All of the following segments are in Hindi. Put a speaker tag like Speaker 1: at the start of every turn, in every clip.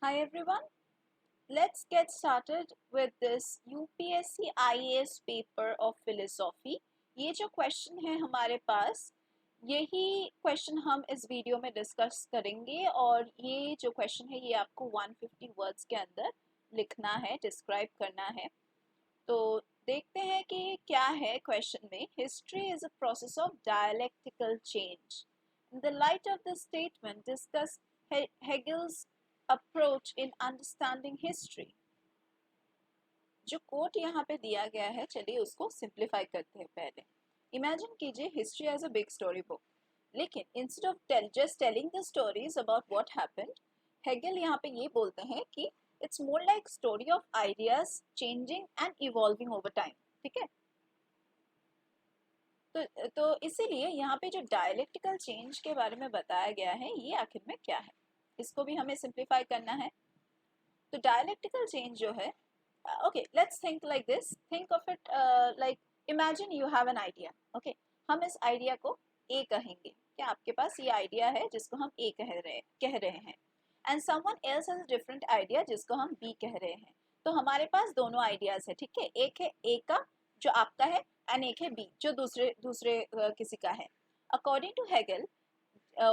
Speaker 1: Hi everyone, let's get started with this UPSC IAS paper of philosophy. ये जो क्वेश्चन है हमारे पास, यही क्वेश्चन हम इस वीडियो में डिस्कस करेंगे और ये जो क्वेश्चन है ये आपको 150 वर्ड्स के अंदर लिखना है, डिस्क्राइब करना है। तो देखते हैं कि क्या है क्वेश्चन में। History is a process of dialectical change. In the light of this statement discuss Hegel's approach in understanding history. जो कोट यहाँ पे दिया गया है, चलिए उसको सिंप्लीफाई करते हैं पहले। इमेजिन कीजिए history as a big story book, लेकिन instead of just telling the stories about what happened, Hegel यहाँ पे ये बोलते हैं कि it's more like story of ideas changing and evolving over time. ठीक है, तो इसीलिए यहाँ पे जो डायलेक्टिकल चेंज के बारे में बताया गया है ये आखिर में क्या है, इसको भी हमें सिंप्लीफाई करना है। तो डायलेक्टिकल चेंज जो है, okay, let's think like this, think of it like imagine you have an idea, okay, हम इस आइडिया को ए कहेंगे। क्या आपके पास ये आइडिया है जिसको हम ए कह रहे हैं, and someone else has a different idea जिसको हम बी कह रहे हैं। तो हमारे पास दोनों आइडियाज है, ठीक है, एक है ए का जो आपका है एंड एक है बी जो दूसरे दूसरे किसी का है। According to Hegel,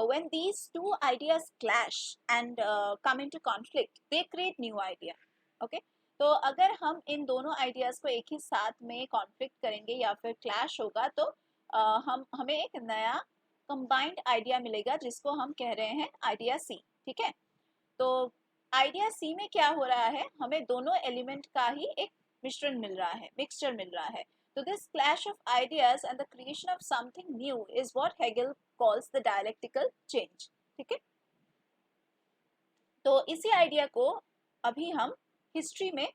Speaker 1: when these two ideas clash and come into conflict, they create new idea. Okay, तो अगर हम इन दोनों आइडियाज को एक ही साथ में कॉन्फ्लिक्ट करेंगे या फिर क्लैश होगा तो हम हमें एक नया कंबाइंड आइडिया मिलेगा जिसको हम कह रहे हैं आइडिया सी। ठीक है, तो आइडिया सी में क्या हो रहा है, हमें दोनों एलिमेंट का ही एक मिश्रण मिल रहा है, मिक्सचर मिल रहा है। तो this clash of ideas and the creation of something new is what Hegel calls the dialectical change. ठीक है, तो इसी आइडिया को अभी हम हिस्ट्री में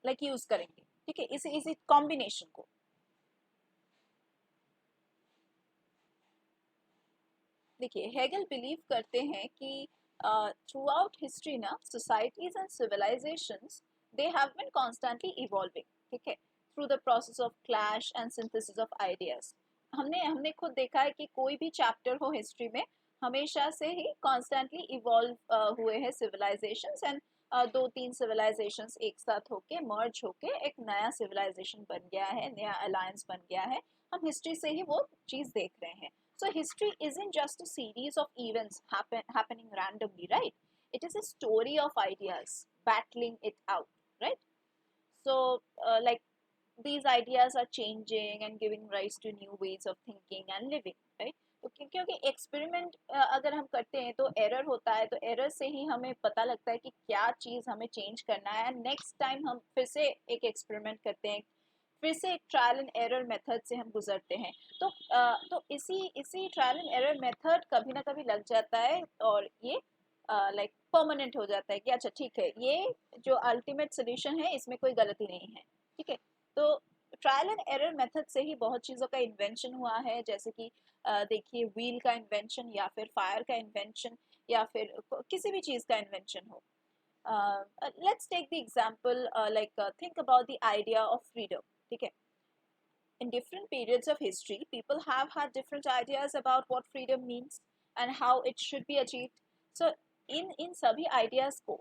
Speaker 1: लाइक यूज करेंगे। ठीक है, इसी कॉम्बिनेशन को। देखिए, हेगल बिलीव करते हैं कि थ्रू आउट हिस्ट्री ना societies and civilisations they have been constantly evolving. ठीक है, through the process of clash and synthesis of ideas. हमने हमने खुद देखा है कि कोई भी चैप्टर हो हिस्ट्री में हमेशा से ही कॉन्स्टेंटली इवॉल्व हुए हैं सिविलाइजेशंस, एंड दो तीन सिविलाइजेशंस एक साथ होके मर्ज होके एक नया सिविलाइजेशन बन गया है, नया अलायंस बन गया है। हम हिस्ट्री से ही वो चीज देख रहे हैं। So history isn't just a series of events happening randomly, right? It is a story of ideas battling it out, right? So like these ideas are changing and giving rise to new ways of thinking and living, right? तो क्योंकि एक्सपेरिमेंट अगर हम करते हैं तो एरर होता है, तो एरर से ही हमें पता लगता है कि क्या चीज़ हमें चेंज करना है, एंड नेक्स्ट टाइम हम फिर से एक एक्सपेरिमेंट करते हैं, फिर से एक ट्रायल एंड एरर मेथड से हम गुजरते हैं। तो इसी ट्रायल एंड एरर मेथड कभी ना कभी लग जाता है और ये लाइक परमानेंट हो जाता है कि अच्छा ठीक है, ये जो अल्टीमेट सोल्यूशन है इसमें कोई गलती नहीं है। ठीक है, तो ट्रायल एंड एरर मेथड से ही बहुत चीज़ों का इन्वेंशन हुआ है, जैसे कि देखिए व्हील का इन्वेंशन या फिर फायर का इन्वेंशन या फिर किसी भी चीज़ का इन्वेंशन हो। Let's take the example like think about the idea of freedom. ठीक है, in different periods of history, people have had different ideas about what freedom means and how it should be achieved. So, इन सभी आइडियाज को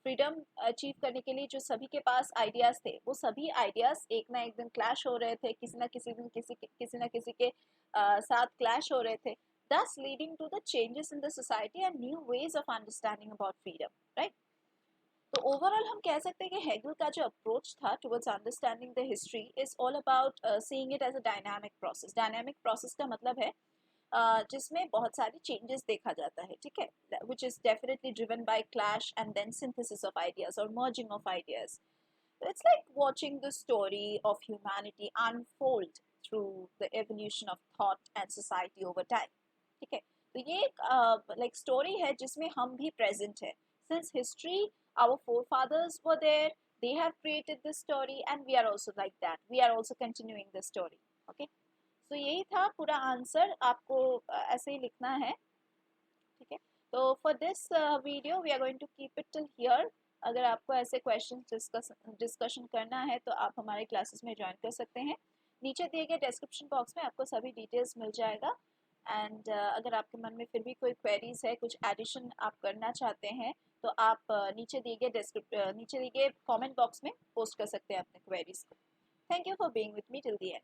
Speaker 1: फ्रीडम अचीव करने के लिए जो सभी के पास आइडियाज थे, वो सभी आइडियाज एक ना एक दिन क्लैश हो रहे थे, किसी ना किसी दिन किसी ना किसी के साथ क्लैश हो रहे थे, thus leading to the changes in the society and new ways of understanding about freedom, right? तो ओवरऑल हम कह सकते हैं कि हेगल का जो अप्रोच था towards understanding the history is all about seeing it as a dynamic process. Dynamic process का मतलब है जिसमें बहुत सारी चेंजेस देखा जाता है। ठीक है, which is definitely driven by clash and then synthesis of ideas और merging of ideas. It's like watching the story of humanity unfold through the evolution of thought and society over time. ठीक है, तो ये एक like story है जिसमें हम भी present है। Since history, our forefathers were there, they have created this story and we are also like that. We are also continuing the story. Okay, so यही था पूरा आंसर, आपको ऐसे ही लिखना है। ठीक है, तो for this video we are going to keep it till here. अगर आपको ऐसे क्वेश्चन डिस्कशन करना है तो आप हमारे क्लासेस में ज्वाइन कर सकते हैं। नीचे दिए गए डिस्क्रिप्शन बॉक्स में आपको सभी डिटेल्स मिल जाएगा। एंड अगर आपके मन में फिर भी कोई क्वेरीज है, कुछ एडिशन आप करना चाहते हैं, तो आप नीचे दिए गए कमेंट बॉक्स में पोस्ट कर सकते हैं अपने क्वेरीज को. Thank you for being with me till the end.